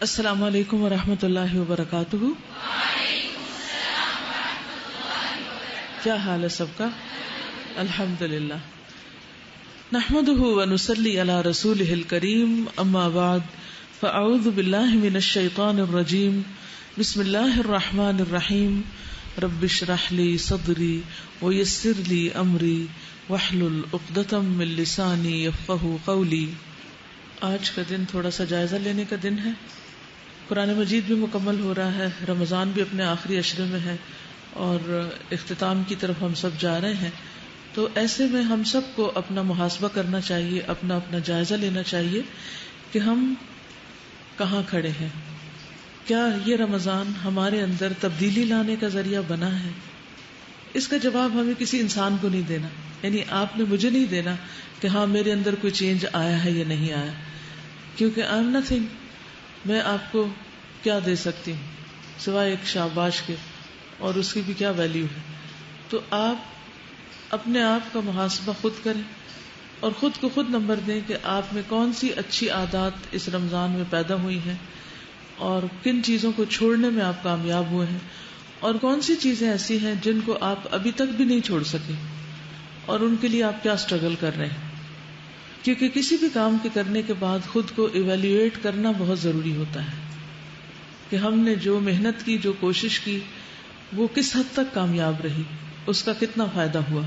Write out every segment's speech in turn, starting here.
السلام علیکم ورحمۃ اللہ وبرکاتہ. کیا حال ہے سب کا؟ الحمد للہ. نحمده ونصلی علی رسولہ الکریم. اما بعد فاعوذ باللہ من الشیطان الرجیم. بسم اللہ الرحمن الرحیم. رب اشرح لی صدری ویسر لی امری واحلل عقدۃ من لسانی یفقہوا قولی. آج کا دن تھوڑا سا جائزہ لینے کا دن ہے. قرآن مجید بھی مکمل ہو رہا ہے، رمضان بھی اپنے آخری عشرے میں ہے اور اختتام کی طرف ہم سب جا رہے ہیں. تو ایسے میں ہم سب کو اپنا محاسبہ کرنا چاہیے، اپنا جائزہ لینا چاہیے کہ ہم کہاں کھڑے ہیں. کیا یہ رمضان ہمارے اندر تبدیلی لانے کا ذریعہ بنا ہے؟ اس کا جواب ہمیں کسی انسان کو نہیں دینا، یعنی آپ نے مجھے نہیں دینا کہ ہاں میرے اندر کوئی چینج آیا ہے یا نہیں آیا، کیونکہ آئی ایم نتھنگ. میں آپ کو کیا دے سکتی ہوں سوائے ایک شاباش کے، اور اس کی بھی کیا ویلیو ہے. تو آپ اپنے آپ کا محاسبہ خود کریں اور خود کو خود نمبر دیں کہ آپ میں کون سی اچھی عادات اس رمضان میں پیدا ہوئی ہیں اور کن چیزوں کو چھوڑنے میں آپ کامیاب ہوئے ہیں، اور کون سی چیزیں ایسی ہیں جن کو آپ ابھی تک بھی نہیں چھوڑ سکے اور ان کے لیے آپ کیا اسٹرگل کر رہے ہیں. کیونکہ کسی بھی کام کے کرنے کے بعد خود کو ایویلیویٹ کرنا بہت ضروری ہوتا ہے کہ ہم نے جو محنت کی، جو کوشش کی، وہ کس حد تک کامیاب رہی، اس کا کتنا فائدہ ہوا.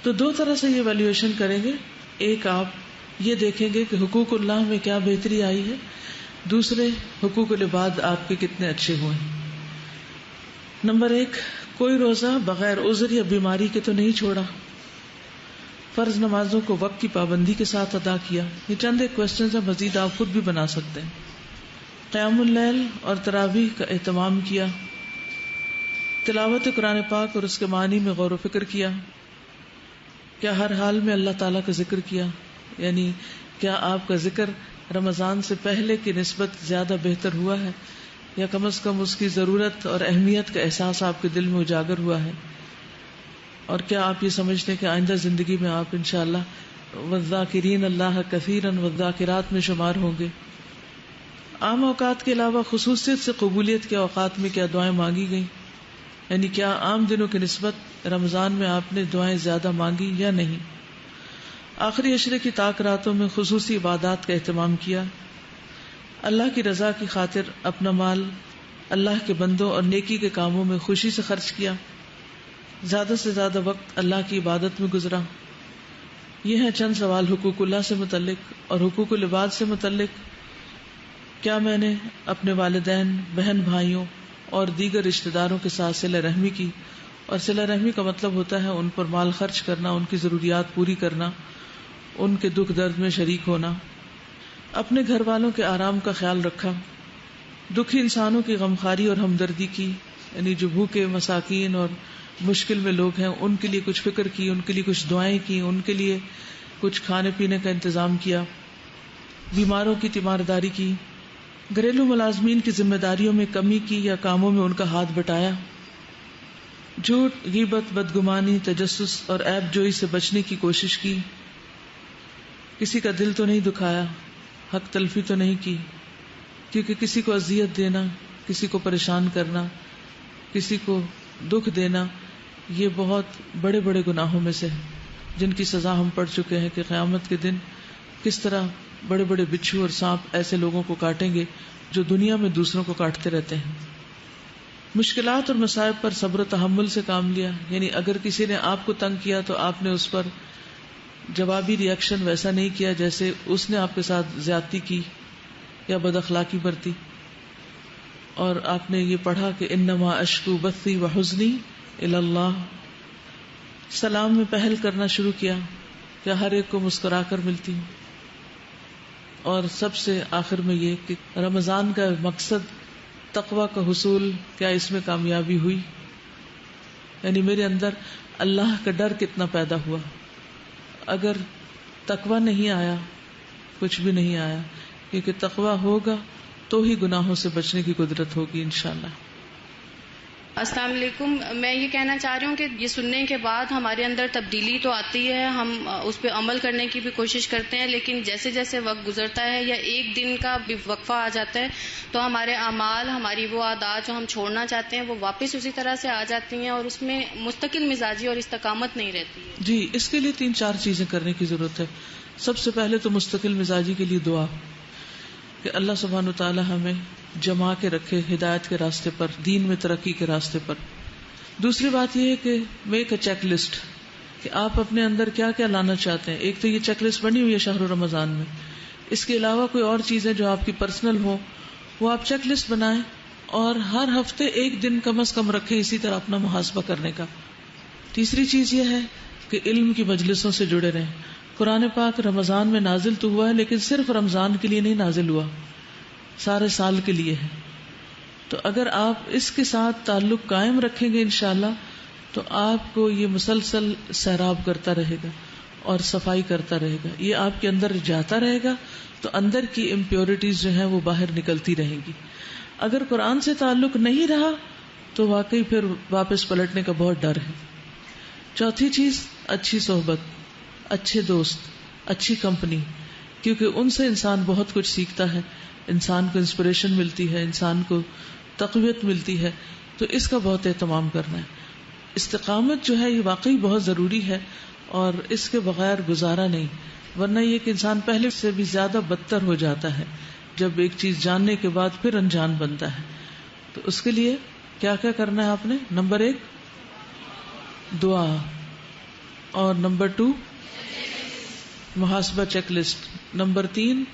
تو دو طرح سے یہ ایویلیویشن کریں گے. ایک آپ یہ دیکھیں گے کہ حقوق اللہ میں کیا بہتری آئی ہے، دوسرے حقوق العباد آپ کے کتنے اچھے ہوئے ہیں. نمبر 1، کوئی روزہ بغیر عذر یا بیماری کے تو نہیں چھوڑا. فرض نمازوں کو وقت کی پابندی کے ساتھ ادا کیا. یہ چند ایک کوشچنز ہیں، مزید آپ خود بھی بنا سکتے ہیں. قیام اللیل اور تراویح کا اہتمام کیا. تلاوت قرآن پاک اور اس کے معنی میں غور و فکر کیا. کیا ہر حال میں اللہ تعالیٰ کا ذکر کیا، یعنی کیا آپ کا ذکر رمضان سے پہلے کی نسبت زیادہ بہتر ہوا ہے، یا کم از کم اس کی ضرورت اور اہمیت کا احساس آپ کے دل میں اجاگر ہوا ہے. اور کیا آپ یہ سمجھتے ہیں کہ آئندہ زندگی میں آپ انشاءاللہ والذاکرین اللہ کثیرا والذاکرات میں شمار ہوں گے. عام اوقات کے علاوہ خصوصیت سے قبولیت کے اوقات میں کیا دعائیں مانگی گئیں، یعنی کیا عام دنوں کی نسبت رمضان میں آپ نے دعائیں زیادہ مانگی یا نہیں. آخری عشرے کی طاق راتوں میں خصوصی عبادات کا اہتمام کیا. اللہ کی رضا کی خاطر اپنا مال اللہ کے بندوں اور نیکی کے کاموں میں خوشی سے خرچ کیا. زیادہ سے زیادہ وقت اللہ کی عبادت میں گزرا. یہ ہیں چند سوال حقوق اللہ سے متعلق اور حقوق العباد سے متعلق. کیا میں نے اپنے والدین، بہن بھائیوں اور دیگر رشتہ داروں کے ساتھ صلہ رحمی کی، اور صلہ رحمی کا مطلب ہوتا ہے ان پر مال خرچ کرنا، ان کی ضروریات پوری کرنا، ان کے دکھ درد میں شریک ہونا. اپنے گھر والوں کے آرام کا خیال رکھا. دکھی انسانوں کی غمخواری اور ہمدردی کی، یعنی جو بھوکے، مساکین اور مشکل میں لوگ ہیں ان کے لیے کچھ فکر کی، ان کے لیے کچھ دعائیں کی، ان کے لیے کچھ کھانے پینے کا انتظام کیا. بیماروں کی تیمارداری کی. گھریلو ملازمین کی ذمہ داریوں میں کمی کی یا کاموں میں ان کا ہاتھ بٹایا. جھوٹ، غیبت، بدگمانی، تجسس اور عیب جوئی سے بچنے کی کوشش کی. کسی کا دل تو نہیں دکھایا، حق تلفی تو نہیں کی، کیونکہ کسی کو اذیت دینا، کسی کو پریشان کرنا، کسی کو دکھ دینا، یہ بہت بڑے بڑے گناہوں میں سے ہیں جن کی سزا ہم پڑھ چکے ہیں کہ قیامت کے دن کس طرح بڑے بڑے بچھو اور سانپ ایسے لوگوں کو کاٹیں گے جو دنیا میں دوسروں کو کاٹتے رہتے ہیں. مشکلات اور مصائب پر صبر و تحمل سے کام لیا، یعنی اگر کسی نے آپ کو تنگ کیا تو آپ نے اس پر جوابی ری ایکشن ویسا نہیں کیا جیسے اس نے آپ کے ساتھ زیادتی کی یا بد اخلاقی برتی. اور آپ نے یہ پڑھا کہ انما اشکو بثی وحزنی الی اللہ. سلام میں پہل کرنا شروع کیا، کیا ہر ایک کو مسکرا کر ملتی ہوں. اور سب سے آخر میں یہ کہ رمضان کا مقصد تقوی کا حصول، کیا اس میں کامیابی ہوئی، یعنی میرے اندر اللہ کا ڈر کتنا پیدا ہوا. اگر تقوی نہیں آیا کچھ بھی نہیں آیا، کیونکہ تقوی ہوگا تو ہی گناہوں سے بچنے کی قدرت ہوگی انشاءاللہ. السلام علیکم. میں یہ کہنا چاہ رہی ہوں کہ یہ سننے کے بعد ہمارے اندر تبدیلی تو آتی ہے، ہم اس پہ عمل کرنے کی بھی کوشش کرتے ہیں، لیکن جیسے جیسے وقت گزرتا ہے یا ایک دن کا بھی وقفہ آ جاتا ہے تو ہمارے اعمال، ہماری وہ عادات جو ہم چھوڑنا چاہتے ہیں وہ واپس اسی طرح سے آ جاتی ہیں اور اس میں مستقل مزاجی اور استقامت نہیں رہتی ہے. جی، اس کے لیے 3-4 چیزیں کرنے کی ضرورت ہے. سب سے پہلے تو مستقل مزاجی کے لیے دعا، کہ اللہ سبحانہ وتعالی ہمیں جما کے رکھے ہدایت کے راستے پر، دین میں ترقی کے راستے پر. دوسری بات یہ ہے کہ میک اے چیک لسٹ، کہ آپ اپنے اندر کیا کیا لانا چاہتے ہیں. ایک تو یہ چیک لسٹ بنی ہوئی ہے شہر رمضان میں، اس کے علاوہ کوئی اور چیزیں جو آپ کی پرسنل ہو وہ آپ چیک لسٹ بنائیں، اور ہر ہفتے ایک دن کم از کم رکھیں اسی طرح اپنا محاسبہ کرنے کا. تیسری چیز یہ ہے کہ علم کی مجلسوں سے جڑے رہیں. قرآن پاک رمضان میں نازل تو ہوا ہے، لیکن صرف رمضان کے لیے نہیں نازل ہوا، سارے سال کے لیے ہے. تو اگر آپ اس کے ساتھ تعلق قائم رکھیں گے انشاءاللہ تو آپ کو یہ مسلسل سیراب کرتا رہے گا اور صفائی کرتا رہے گا. یہ آپ کے اندر جاتا رہے گا تو اندر کی امپیورٹیز جو ہیں وہ باہر نکلتی رہیں گی. اگر قرآن سے تعلق نہیں رہا تو واقعی پھر واپس پلٹنے کا بہت ڈر ہے. چوتھی چیز، اچھی صحبت، اچھے دوست، اچھی کمپنی، کیونکہ ان سے انسان بہت کچھ سیکھتا ہے، انسان کو انسپریشن ملتی ہے، انسان کو تقویت ملتی ہے. تو اس کا بہت اہتمام کرنا ہے. استقامت جو ہے یہ واقعی بہت ضروری ہے اور اس کے بغیر گزارا نہیں، ورنہ یہ کہ انسان پہلے سے بھی زیادہ بدتر ہو جاتا ہے جب ایک چیز جاننے کے بعد پھر انجان بنتا ہے. تو اس کے لیے کیا کیا کرنا ہے آپ نے؟ نمبر 1 دعا، اور نمبر 2 محاسبہ چیک لسٹ، نمبر 3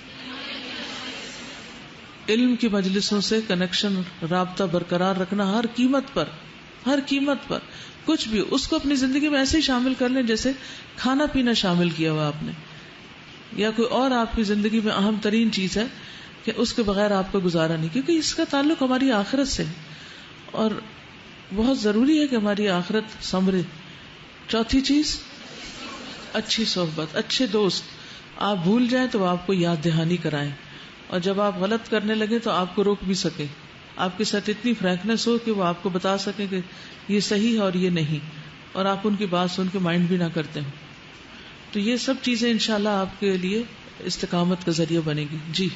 علم کی مجلسوں سے کنیکشن، رابطہ برقرار رکھنا ہر قیمت پر. ہر قیمت پر کچھ بھی اس کو اپنی زندگی میں ایسے ہی شامل کر لیں جیسے کھانا پینا شامل کیا ہوا آپ نے، یا کوئی اور آپ کی زندگی میں اہم ترین چیز ہے کہ اس کے بغیر آپ کا گزارا نہیں، کیونکہ اس کا تعلق ہماری آخرت سے ہے اور بہت ضروری ہے کہ ہماری آخرت سنورے. چوتھی چیز اچھی صحبت، اچھے دوست. آپ بھول جائیں تو وہ آپ کو یاد دہانی کرائیں، اور جب آپ غلط کرنے لگے تو آپ کو روک بھی سکے، آپ کے ساتھ اتنی فرینکنس ہو کہ وہ آپ کو بتا سکیں کہ یہ صحیح ہے اور یہ نہیں، اور آپ ان کی بات سن کے مائنڈ بھی نہ کرتے ہیں. تو یہ سب چیزیں انشاءاللہ آپ کے لیے استقامت کا ذریعہ بنے گی. جی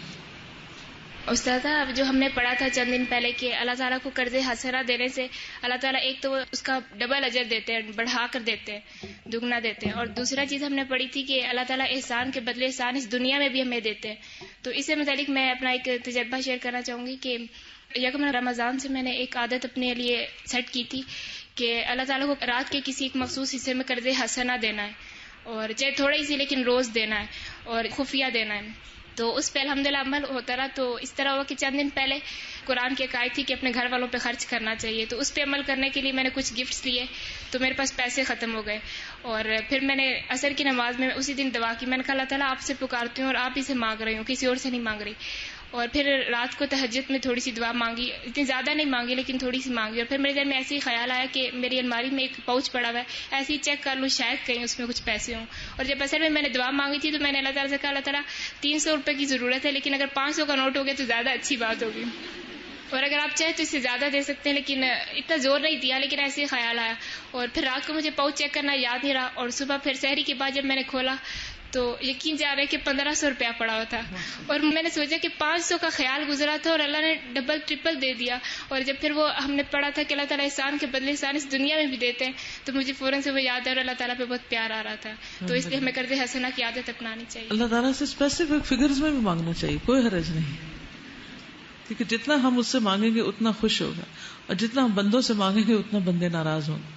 استاذہ، اب جو ہم نے پڑھا تھا چند دن پہلے کہ اللہ تعالیٰ کو قرض حسنہ دینے سے اللہ تعالیٰ ایک تو اس کا ڈبل اجر دیتے ہیں، بڑھا کر دیتے ہیں، دگنا دیتے ہیں، اور دوسرا چیز ہم نے پڑھی تھی کہ اللہ تعالیٰ احسان کے بدلے احسان اس دنیا میں بھی ہمیں دیتے ہیں. تو اس سے متعلق میں اپنا ایک تجربہ شیئر کرنا چاہوں گی کہ یکم رمضان سے میں نے ایک عادت اپنے لیے سیٹ کی تھی کہ اللہ تعالیٰ کو رات کے کسی ایک مخصوص حصے میں قرض حسنہ دینا ہے، اور چاہے تھوڑی سی لیکن روز دینا ہے اور خفیہ دینا ہے. تو اس پہ الحمدللہ عمل ہوتا رہا. تو اس طرح ہوا کہ چند دن پہلے قرآن کی ایک آیت تھی کہ اپنے گھر والوں پہ خرچ کرنا چاہیے، تو اس پہ عمل کرنے کے لیے میں نے کچھ گفٹس لیے تو میرے پاس پیسے ختم ہو گئے. اور پھر میں نے عصر کی نماز میں اسی دن دعا کی، میں نے کہا اللہ تعالیٰ آپ سے پکارتی ہوں اور آپ ہی سے مانگ رہی ہوں، کسی اور سے نہیں مانگ رہی. اور پھر رات کو تہجد میں تھوڑی سی دعا مانگی، اتنی زیادہ نہیں مانگی لیکن تھوڑی سی مانگی. اور پھر میرے ذہن میں ایسے ہی خیال آیا کہ میری الماری میں ایک پاؤچ پڑا ہوا ہے، ایسے ہی چیک کر لوں شاید کہیں اس میں کچھ پیسے ہوں. اور جب اصل میں نے دعا مانگی تھی تو میں نے اللہ تعالیٰ سے کہا اللہ تعالیٰ 300 روپے کی ضرورت ہے، لیکن اگر 500 کا نوٹ ہو گیا تو زیادہ اچھی بات ہوگی، اور اگر آپ چاہیں تو اس سے زیادہ دے سکتے ہیں. لیکن اتنا زور نہیں دیا، لیکن ایسے ہی خیال آیا. اور پھر رات کو مجھے پاؤچ چیک کرنا یاد نہیں رہا، اور صبح پھر سحری کے بعد جب میں نے کھولا تو یقین جا رہا ہے کہ 1500 روپیہ پڑا ہوا تھا. اور میں نے سوچا کہ 500 کا خیال گزرا تھا اور اللہ نے ڈبل ٹرپل دے دیا. اور جب پھر وہ ہم نے پڑھا تھا کہ اللہ تعالیٰ احسان کے بدلے احسان اس دنیا میں بھی دیتے ہیں، تو مجھے فوراً سے وہ یاد ہے اور اللہ تعالیٰ پہ بہت پیار آ رہا تھا. تو اس لیے ہمیں قرض حسنہ کی عادت اپنانی چاہیے. اللہ تعالیٰ سے اسپیسیفک فگرز میں بھی مانگنا چاہیے، کوئی حرج نہیں، کیونکہ جتنا ہم اس سے مانگیں گے اتنا خوش ہوگا، اور جتنا ہم بندوں سے مانگیں گے اتنا بندے ناراض ہوں گے.